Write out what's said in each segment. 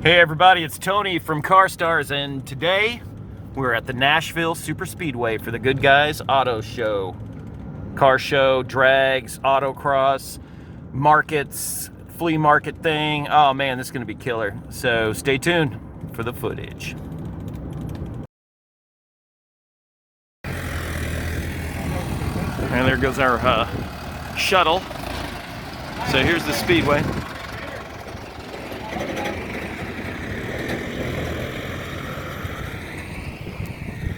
Hey everybody, it's Tony from Car Stars, and today we're at the Nashville Super Speedway for the Goodguys Auto Show. Car show, drags, autocross, markets, flea market thing. Oh man, this is gonna be killer. So stay tuned for the footage. And there goes our shuttle. So here's the speedway.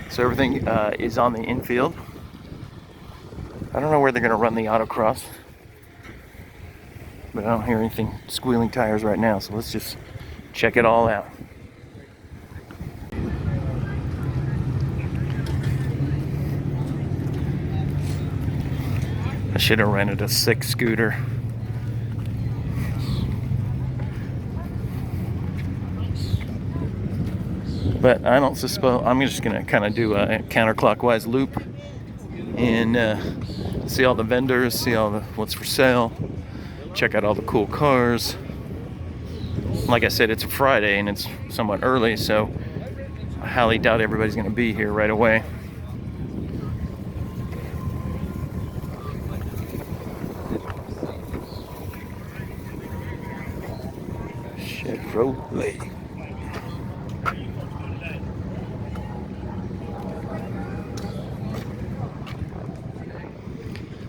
So everything is on the infield. I don't know where they're going to run the autocross, but I don't hear anything squealing tires right now, so let's just check it all out. I should have rented a 6 scooter. But I don't suppose, I'm just going to kind of do a counterclockwise loop and see all the vendors, see all the what's for sale, check out all the cool cars. Like I said, it's a Friday and it's somewhat early, so I highly doubt everybody's going to be here right away. Chevrolet.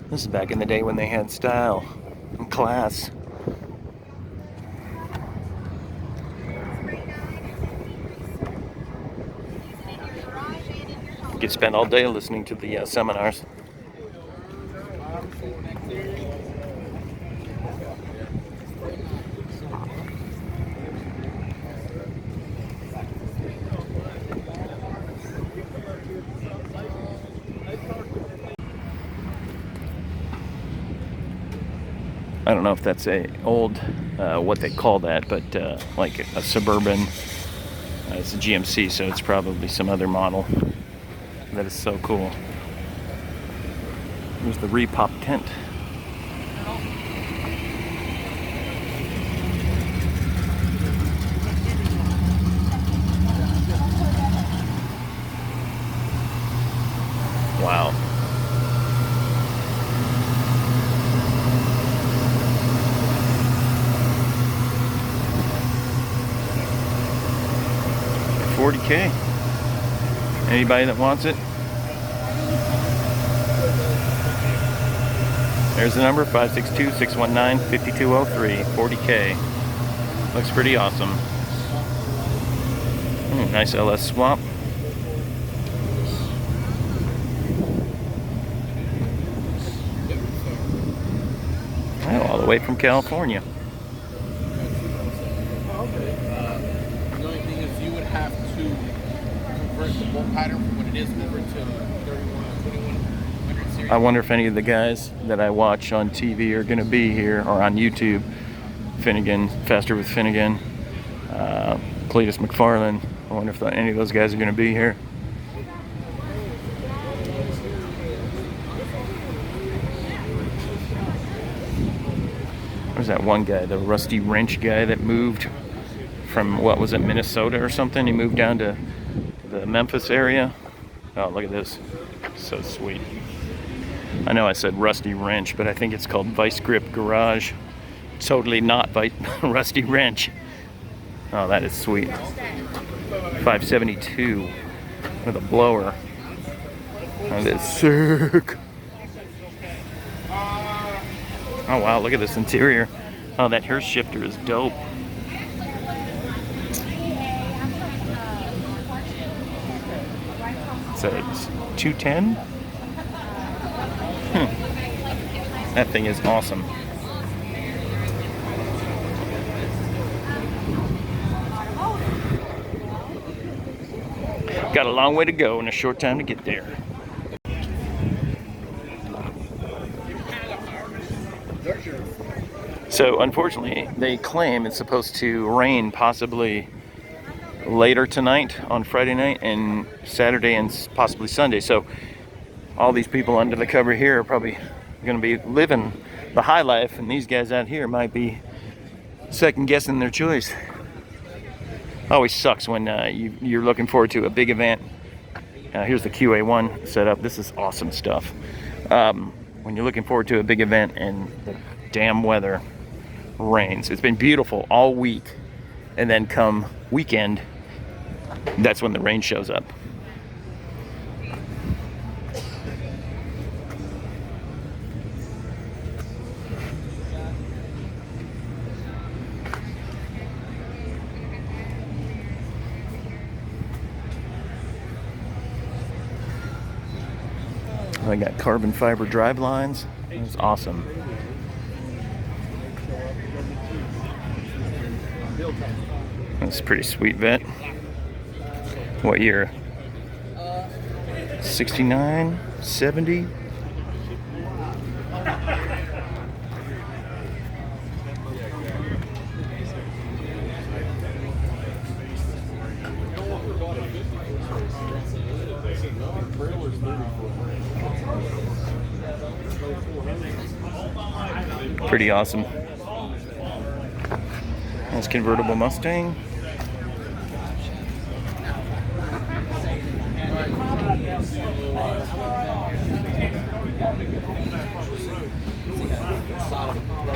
This is back in the day when they had style and class. You could spend all day listening to the seminars. I don't know if that's a old, what they call that, but like a Suburban. It's a GMC, so it's probably some other model. That is so cool. There's the repop tent. Wow. $40K. Anybody that wants it? There's the number, 562-619-5203, 40K. Looks pretty awesome. Nice LS swap. Oh, all the way from California. I wonder if any of the guys that I watch on TV are going to be here, or on YouTube. Finnegan, Faster with Finnegan, Cletus McFarland. I wonder if any of those guys are going to be here. There's that one guy, the Rusty Wrench guy that moved from, what was it, Minnesota or something? He moved down to the Memphis area. Oh, look at this. So sweet. I know I said Rusty Wrench, but I think it's called Vice Grip Garage. Totally not Rusty Wrench. Oh, that is sweet. 572 with a blower. That is sick. Oh wow, look at this interior. Oh, that hair shifter is dope. So it's 210. That thing is awesome. Got a long way to go and a short time to get there. So unfortunately, they claim it's supposed to rain possibly later tonight on Friday night and Saturday and possibly Sunday. So all these people under the cover here are probably going to be living the high life, and these guys out here might be second guessing their choice. Always sucks when you're looking forward to a big event. Here's the QA1 setup. This is awesome stuff. When you're looking forward to a big event and the damn weather rains. It's been beautiful all week, and then come weekend, that's when the rain shows up. I got carbon fiber drive lines. It's awesome. That's a pretty sweet vet. What year? 69, 70? Pretty awesome. Nice convertible Mustang.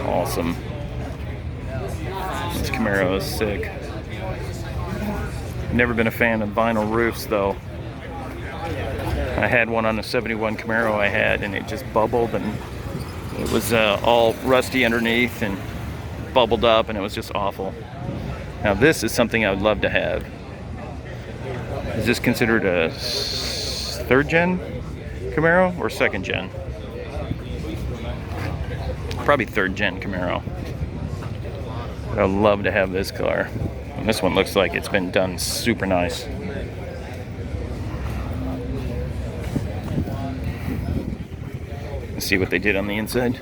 Awesome. This Camaro is sick. Never been a fan of vinyl roofs though. I had one on a 71 Camaro I had, and it just bubbled, and it was all rusty underneath and bubbled up, and it was just awful. Now this is something I would love to have. Is this considered a third gen Camaro or second gen? Probably third gen Camaro. But I'd love to have this car. And this one looks like it's been done super nice. Let's see what they did on the inside.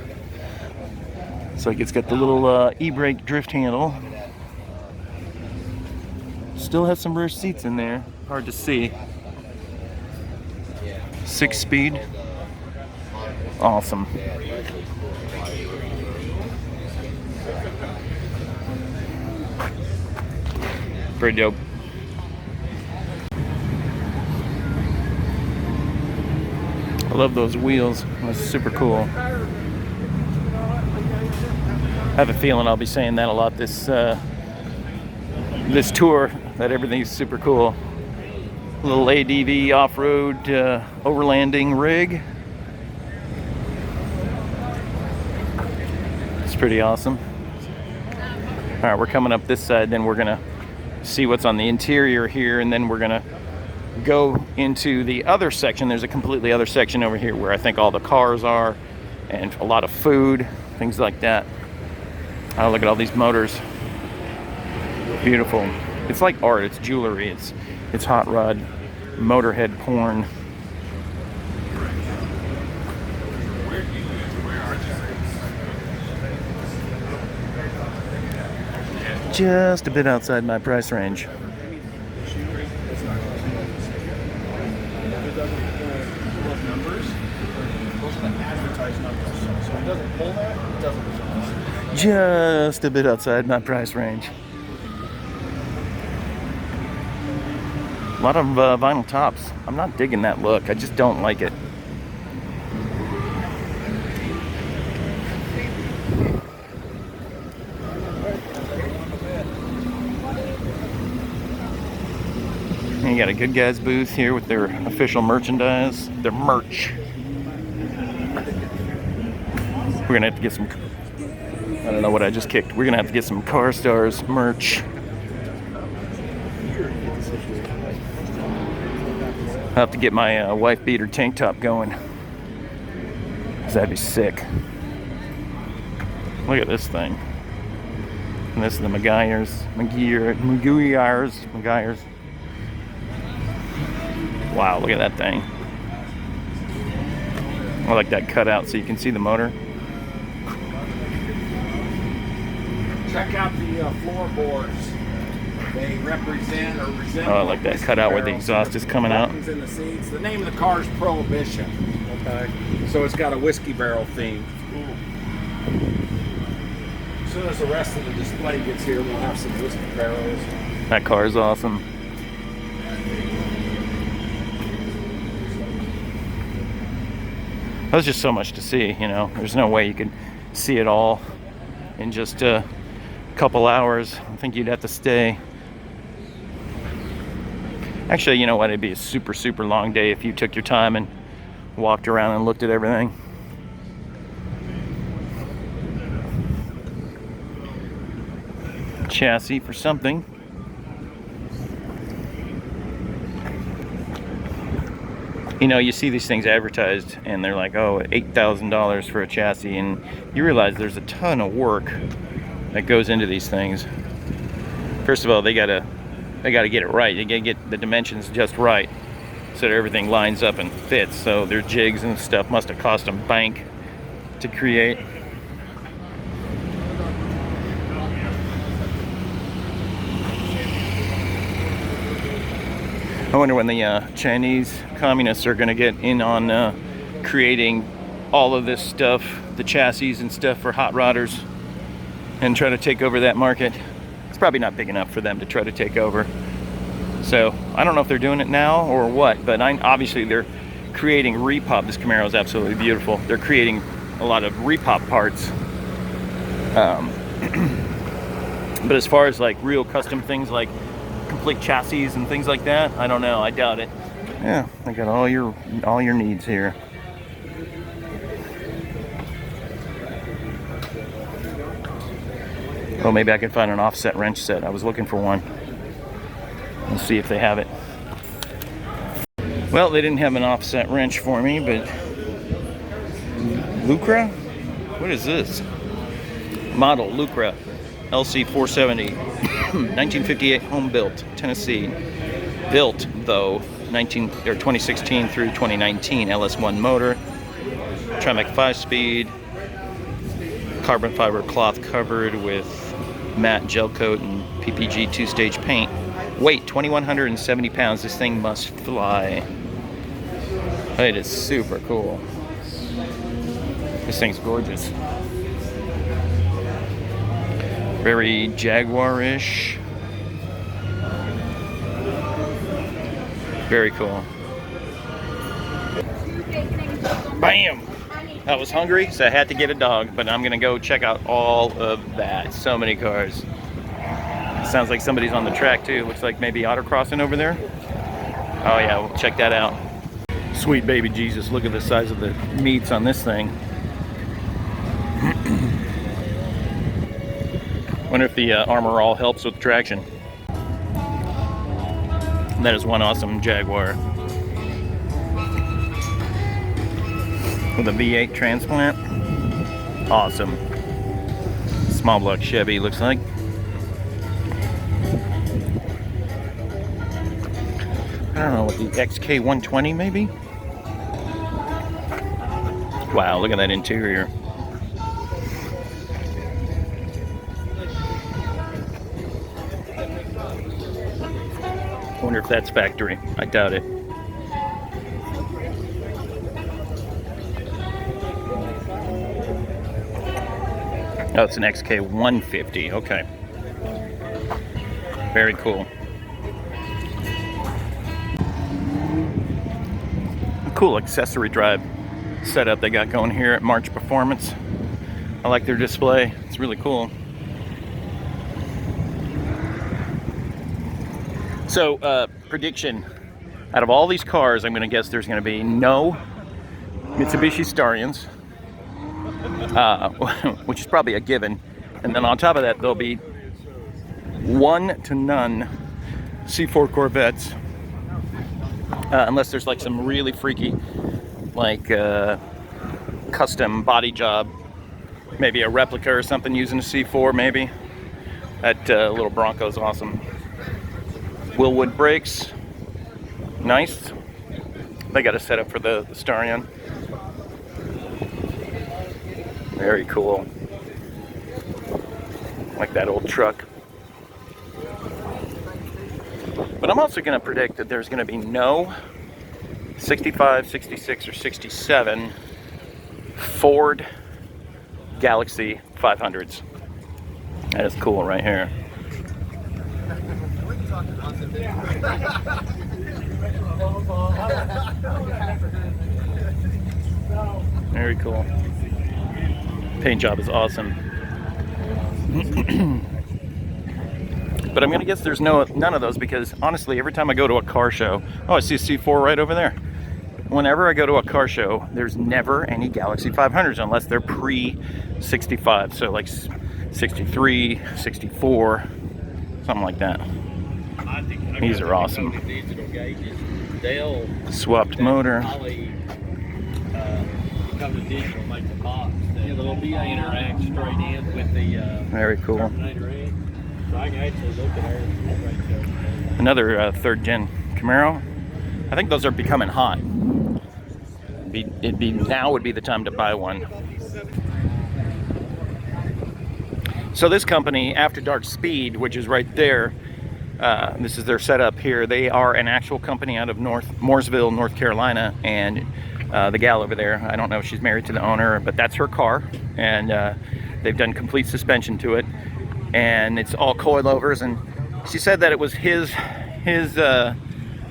It's like it's got the little e-brake drift handle. Still has some rear seats in there. Hard to see. 6-speed. Awesome. Pretty dope. I love those wheels. That's super cool. I have a feeling I'll be saying that a lot this this tour, that everything's super cool. A little ADV off-road overlanding rig. It's pretty awesome. All right, we're coming up this side, then we're gonna see what's on the interior here, and then we're gonna go into the other section. There's a completely other section over here where I think all the cars are, and a lot of food, things like that. Oh, look at all these motors. Beautiful. It's like art, it's jewelry, it's hot rod, motorhead porn. Just a bit outside my price range. Just a bit outside my price range. A lot of vinyl tops. I'm not digging that look. I just don't like it. And you got a Goodguys booth here with their official merchandise, their merch. We're gonna have to get some, I don't know what I just kicked. We're gonna have to get some Car Stars merch. I'll have to get my wife beater tank top going, 'cause that'd be sick. Look at this thing. And this is the Maguyers. Wow, look at that thing. I like that cutout so you can see the motor. Check out the floorboards. They represent or resemble. Oh, I like that cutout where the exhaust is coming out. In the seats. The name of the car is Prohibition. Okay. So it's got a whiskey barrel theme. As soon as the rest of the display gets here, we'll have some whiskey barrels. That car is awesome. There's just so much to see, you know. There's no way you could see it all in just a couple hours. I think you'd have to stay. Actually, you know what? It'd be a super, super long day if you took your time and walked around and looked at everything. Chassis for something. You know, you see these things advertised and they're like, oh, $8,000 for a chassis, and you realize there's a ton of work that goes into these things. First of all, they gotta get it right. They gotta get the dimensions just right so that everything lines up and fits. So their jigs and stuff must have cost them bank to create. I wonder when the Chinese communists are going to get in on creating all of this stuff, the chassis and stuff for hot rodders, and try to take over that market. It's probably not big enough for them to try to take over. So I don't know if they're doing it now or what, but obviously they're creating repop. This Camaro is absolutely beautiful. They're creating a lot of repop parts. But as far as like real custom things like complete chassis and things like that, I don't know. I doubt it. Yeah, I got all your needs here. Oh, maybe I can find an offset wrench set. I was looking for one. Let's see if they have it. Well, they didn't have an offset wrench for me, but Lucra? What is this? Model Lucra LC 470, 1958, home built, Tennessee. Built though 2016 through 2019, LS1 motor, Tremec 5-speed, carbon fiber cloth covered with matte gel coat and PPG 2-stage paint. Weight 2,170 pounds. This thing must fly. It is super cool. This thing's gorgeous. Very Jaguar-ish. Very cool. Bam! I was hungry, so I had to get a dog, but I'm gonna go check out all of that. So many cars. Sounds like somebody's on the track too. Looks like maybe autocrossing over there. Oh yeah, we'll check that out. Sweet baby Jesus, look at the size of the meats on this thing. Wonder if the Armor All helps with traction. That is one awesome Jaguar. With a V8 transplant. Awesome. Small block Chevy looks like. I don't know, what, the XK120 maybe? Wow, look at that interior. I wonder if that's factory. I doubt it. Oh, it's an XK150. Okay. Very cool. Cool accessory drive setup they got going here at March Performance. I like their display. It's really cool. So, prediction. Out of all these cars, I'm going to guess there's going to be no Mitsubishi Starions, which is probably a given. And then on top of that, there'll be 1 to none C4 Corvettes. Unless there's like some really freaky, like custom body job, maybe a replica or something using a C4 maybe. That little Bronco's awesome. Willwood brakes, nice. They got a setup for the Starion. Very cool. Like that old truck. But I'm also going to predict that there's going to be no 65, 66, or 67 Ford Galaxy 500s. That is cool right here. Very cool. Paint job is awesome. But I'm gonna guess there's none of those, because honestly, every time I go to a car show, oh, I see a C4 right over there. Whenever I go to a car show, there's never any Galaxy 500s unless they're pre-65, so like 63, 64, something like that. These are awesome. Swapped motor. Very cool. Another third gen Camaro. I think those are becoming hot. Now would be the time to buy one. So this company, After Dark Speed, which is right there, this is their setup here. They are an actual company out of Mooresville, North Carolina, and the gal over there, I don't know if she's married to the owner, but that's her car, and they've done complete suspension to it, and it's all coilovers, and she said that it was his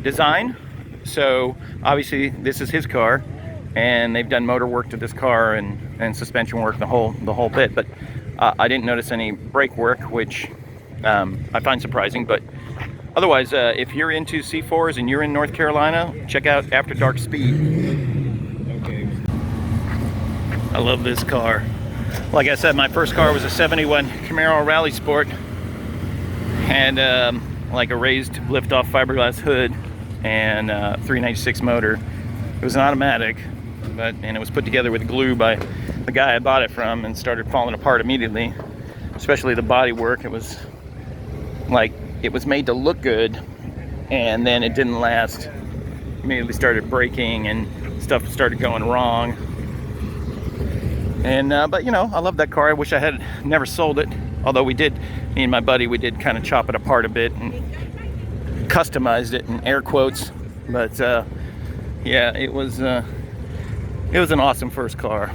design, so obviously this is his car, and they've done motor work to this car and suspension work, the whole bit, but I didn't notice any brake work, which I find surprising, but otherwise, if you're into C4s and you're in North Carolina, check out After Dark Speed. I love this car. Like I said, my first car was a 71 Camaro Rally Sport, and like a raised lift-off fiberglass hood and 396 motor. It was an automatic, and it was put together with glue by the guy I bought it from, and started falling apart immediately, especially the body work. It was like, it was made to look good, and then it didn't last. Immediately started breaking and stuff started going wrong. And but you know, I love that car. I wish I had never sold it, although we did, me and my buddy, we did kind of chop it apart a bit and customized it in air quotes. But yeah, it was an awesome first car.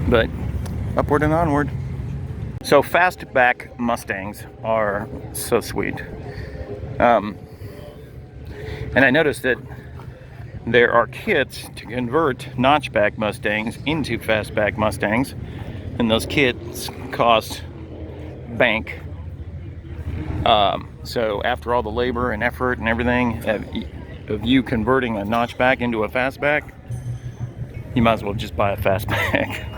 But upward and onward. So fastback Mustangs are so sweet. And I noticed that there are kits to convert notchback Mustangs into fastback Mustangs, and those kits cost bank. So after all the labor and effort and everything of you converting a notchback into a fastback, you might as well just buy a fastback.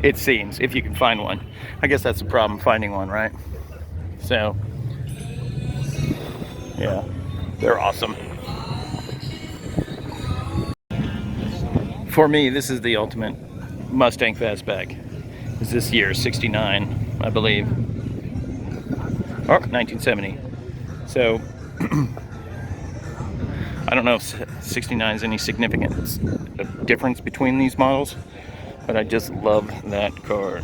It seems, if you can find one. I guess that's the problem, finding one, right? So yeah, they're awesome. For me, this is the ultimate Mustang fastback. It's this year, 69, I believe. Or 1970. So I don't know if 69 is any significant difference between these models, but I just love that car.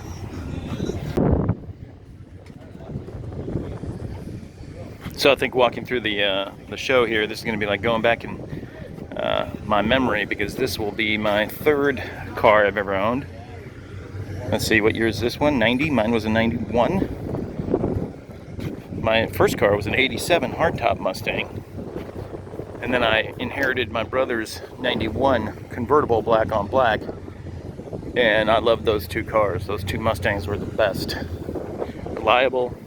So I think walking through the show here, this is going to be like going back in my memory, because this will be my third car I've ever owned. Let's see, what year is this one? 90? Mine was a 91. My first car was an 87 hardtop Mustang. And then I inherited my brother's 91 convertible black on black. And I loved those two cars. Those two Mustangs were the best. Reliable,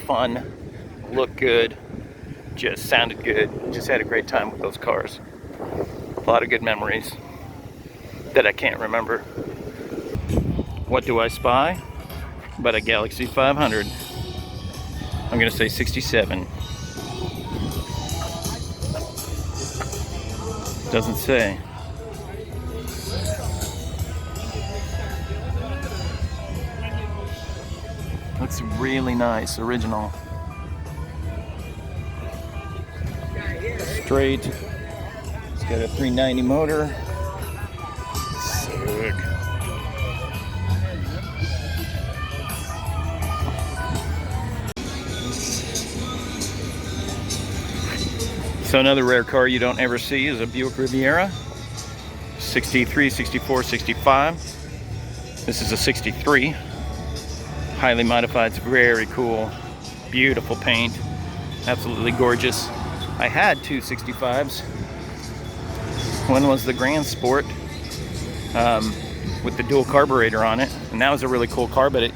fun, looked good, just sounded good. Just had a great time with those cars. A lot of good memories that I can't remember. What do I spy? But a Galaxy 500. I'm gonna say 67. Doesn't say. Looks really nice, original. Straight. It's got a 390 motor. Sick. So another rare car you don't ever see is a Buick Riviera. 63, 64, 65. This is a 63. Highly modified. It's very cool. Beautiful paint. Absolutely gorgeous. I had two 65s. One was the Grand Sport with the dual carburetor on it, and that was a really cool car, but it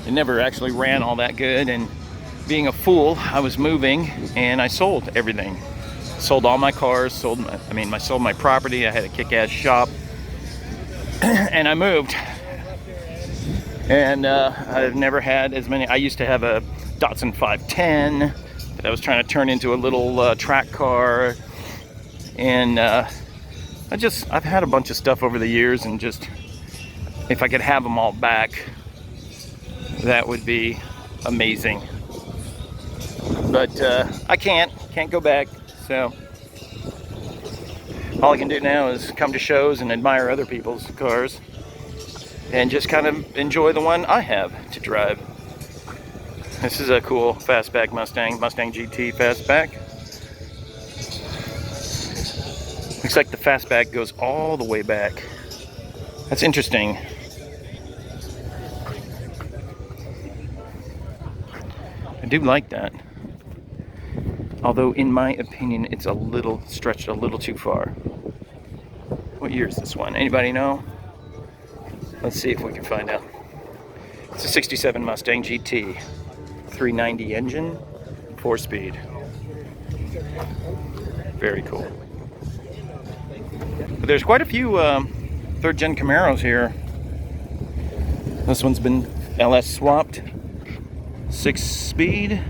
never actually ran all that good. And being a fool, I was moving and I sold everything. Sold all my cars, sold my property. I had a kick-ass shop, and I moved. And I've never had as many. I used to have a Datsun 510 that I was trying to turn into a little track car, and I've had a bunch of stuff over the years, and just if I could have them all back, that would be amazing. But I can't go back, so all I can do now is come to shows and admire other people's cars and just kind of enjoy the one I have to drive. This is a cool fastback Mustang GT fastback. Looks like the fastback goes all the way back. That's interesting. I do like that. Although, in my opinion, it's a little stretched a little too far. What year is this one? Anybody know? Let's see if we can find out. It's a 67 Mustang GT. 390 engine, 4-speed. Very cool. But there's quite a few third-gen Camaros here. This one's been LS swapped. 6-speed.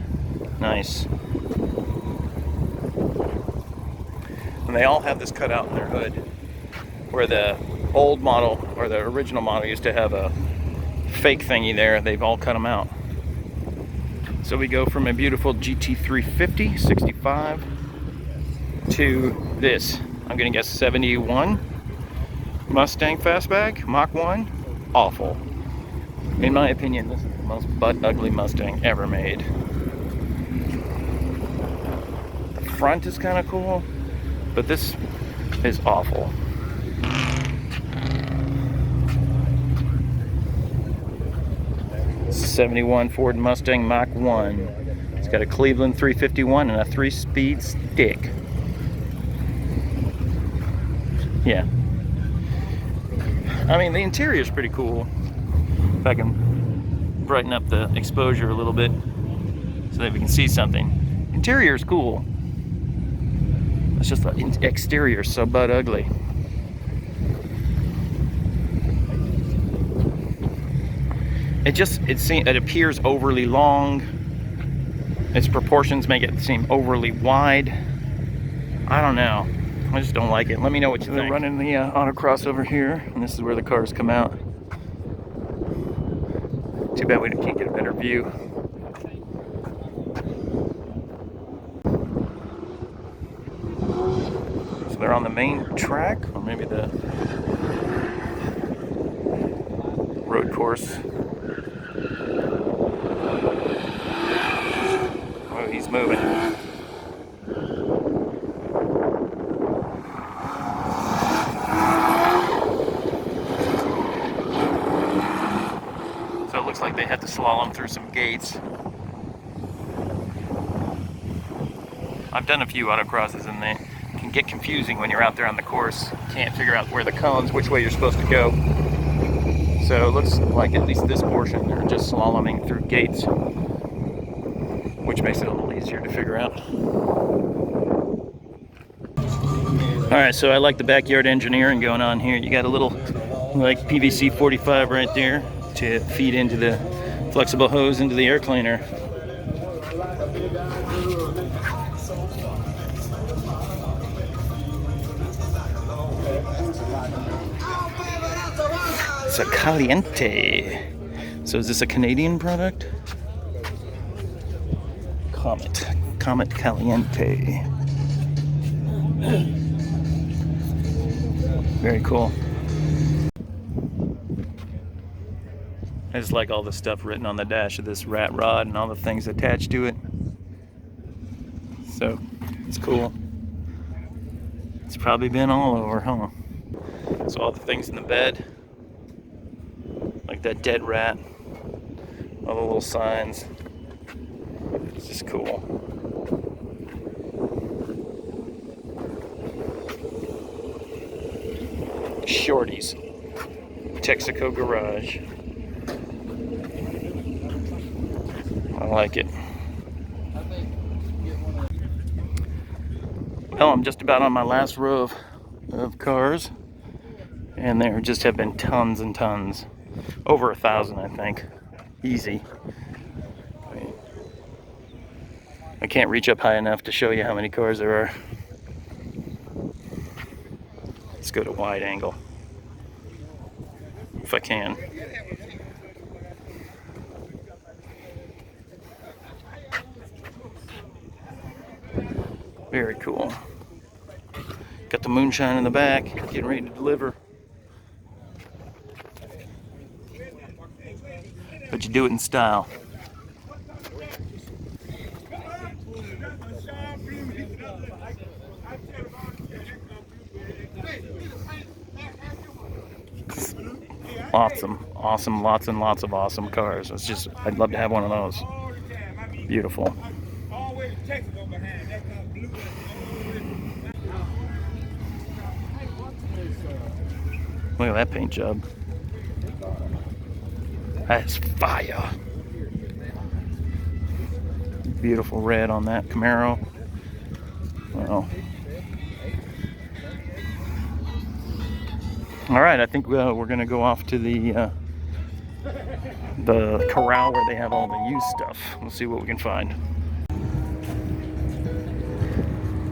Nice. And they all have this cut out in their hood, where the old model or the original model used to have a fake thingy there. They've all cut them out. So we go from a beautiful GT350 65 to this, I'm gonna guess 71 Mustang fastback Mach 1. Awful. In my opinion, this is the most butt ugly Mustang ever made. The front is kind of cool, but this is awful. '71 Ford Mustang Mach 1. It's got a Cleveland 351 and a 3-speed stick. Yeah. I mean, the interior is pretty cool. If I can brighten up the exposure a little bit so that we can see something. Interior is cool. It's just the exterior is so butt ugly. It appears overly long. Its proportions make it seem overly wide. I don't know. I just don't like it. Let me know what you think. We're running the autocross over here, and this is where the cars come out. Too bad we can't get a better view. So they're on the main track, or maybe the road course. Oh, he's moving. So it looks like they have to slalom through some gates. I've done a few autocrosses and they can get confusing when you're out there on the course. You can't figure out where the cones, which way you're supposed to go. So it looks like at least this portion they're just slaloming through gates, which makes it a little easier to figure out. Alright, so I like the backyard engineering going on here. You got a little like PVC 45 right there to feed into the flexible hose into the air cleaner. It's a Caliente. So is this a Canadian product? Comet Caliente. Very cool. I just like all the stuff written on the dash of this rat rod and all the things attached to it. So it's cool. It's probably been all over, huh? So all the things in the bed, like that dead rat, all the little signs. It's just cool. Shorty's Texaco Garage. I like it. Well, I'm just about on my last row of cars, and there just have been tons and tons. Over 1,000, I think. Easy. I can't reach up high enough to show you how many cars there are. Let's go to wide angle, if I can. Very cool. Got the moonshine in the back, getting ready to deliver. But you do it in style. Awesome, awesome, lots and lots of awesome cars. It's just, I'd love to have one of those. Beautiful. Look at that paint job. That's fire. Beautiful red on that Camaro. Well. All right, I think we're gonna go off to the corral where they have all the used stuff. We'll see what we can find.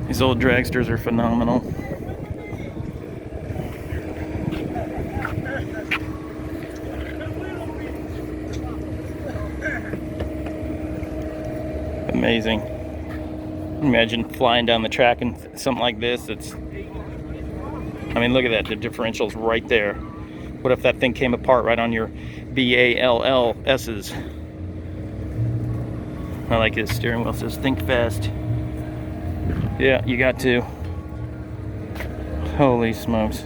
These old dragsters are phenomenal. Amazing. Imagine flying down the track and something like this. I mean, look at that, the differential's right there. What if that thing came apart right on your BALLS's? I like this steering wheel, it says think fast. Yeah, you got to. Holy smokes.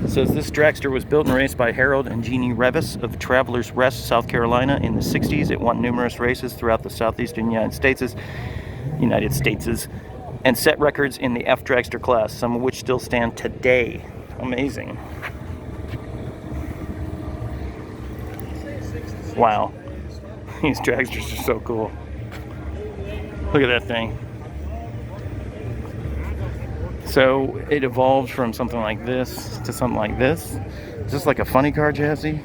It says this dragster was built and raced by Harold and Jeannie Revis of Travelers Rest, South Carolina in the 60s. It won numerous races throughout the southeastern United States, and set records in the F dragster class, some of which still stand today. Amazing. Wow. These dragsters are so cool. Look at that thing. So it evolved from something like this to something like this. Just like a funny car chassis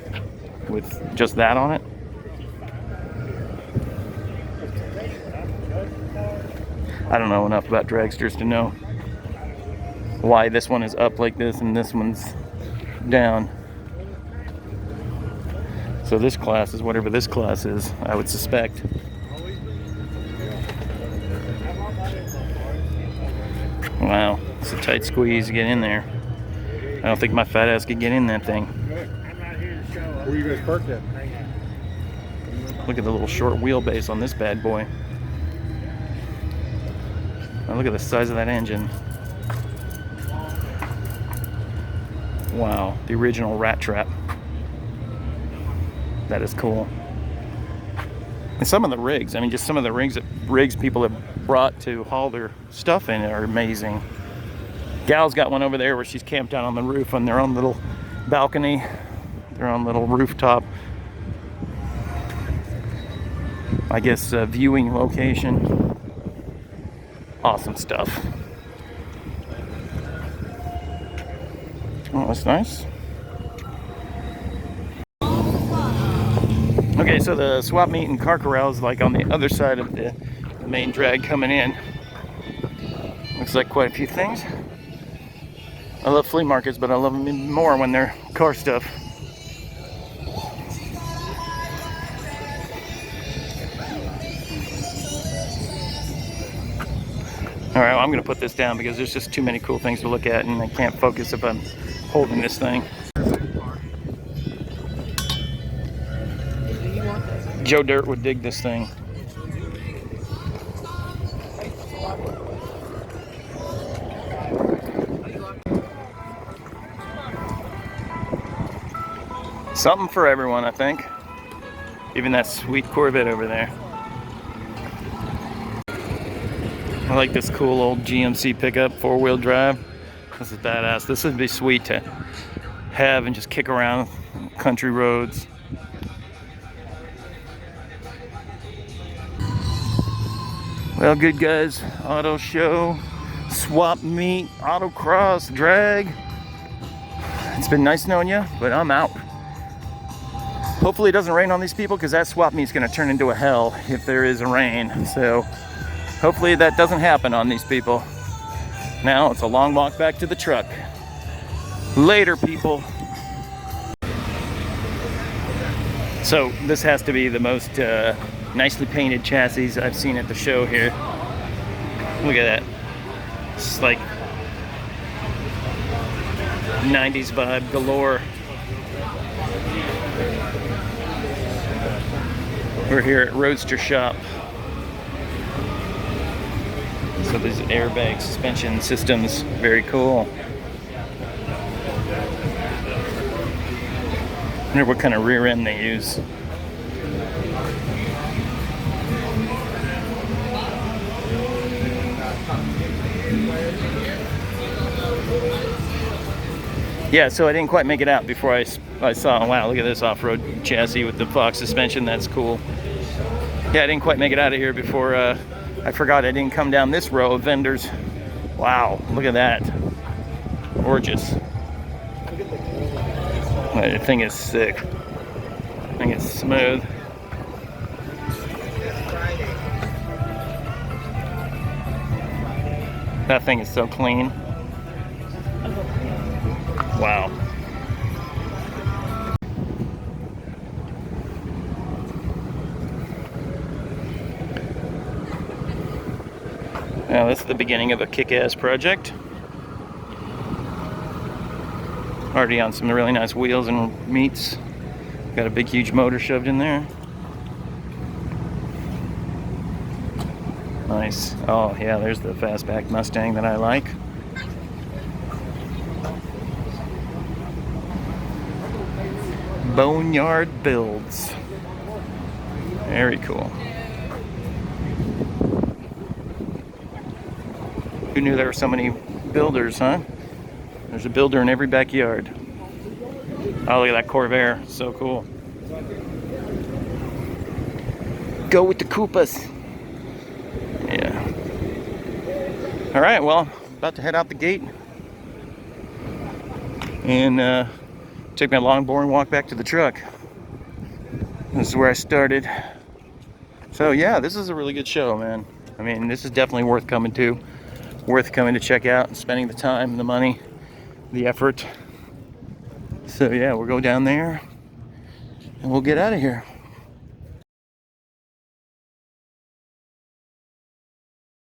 with just that on it. I don't know enough about dragsters to know why this one is up like this and this one's down. So this class is whatever this class is, I would suspect. Wow, it's a tight squeeze to get in there. I don't think my fat ass could get in that thing. Where you guys parked at? Look at the little short wheelbase on this bad boy. Now look at the size of that engine. Wow, the original rat trap. That is cool. And some of the rigs, I mean, just some of the rigs people have brought to haul their stuff in are amazing. Gal's got one over there where she's camped out on the roof on their own little balcony, their own little rooftop, I guess, viewing location. Awesome stuff. Oh, that's nice. Okay, so the swap meet and car corral is like on the other side of the main drag coming in. Looks like quite a few things. I love flea markets, but I love them even more when they're car stuff. Alright, well, I'm going to put this down because there's just too many cool things to look at and I can't focus if I'm holding this thing. Joe Dirt would dig this thing. Something for everyone, I think. Even that sweet Corvette over there. I like this cool old GMC pickup, 4-wheel drive. This is badass. This would be sweet to have and just kick around country roads. Well, good guys, auto show, swap meet, autocross, drag. It's been nice knowing you, but I'm out. Hopefully it doesn't rain on these people, because that swap meet's gonna turn into a hell if there is a rain. So hopefully that doesn't happen on these people. Now it's a long walk back to the truck. Later, people. So this has to be the most nicely painted chassis I've seen at the show here. Look at that. It's like 90s vibe galore. We're here at Roadster Shop. So these airbag suspension systems, very cool. I wonder what kind of rear end they use. Yeah, so I didn't quite make it out before I saw, wow, look at this off-road chassis with the Fox suspension. That's cool. Yeah, I didn't quite make it out of here before I forgot I didn't come down this row of vendors. Wow, look at that. Gorgeous. The thing is sick. I think it's smooth. That thing is so clean. Wow. Now this is the beginning of a kick-ass project. Already on some really nice wheels and meats. Got a big huge motor shoved in there. Nice. Oh yeah, there's the fastback Mustang that I like. Boneyard Builds. Very cool. Who knew there were so many builders, huh? There's a builder in every backyard. Oh, look at that Corvair. So cool. Go with the Koopas. Yeah. All right, well, about to head out the gate. And take my long, boring walk back to the truck. This is where I started. So yeah, this is a really good show, man. I mean, this is definitely worth coming to. Worth coming to check out and spending the time, the money, the effort. So yeah, we'll go down there and we'll get out of here.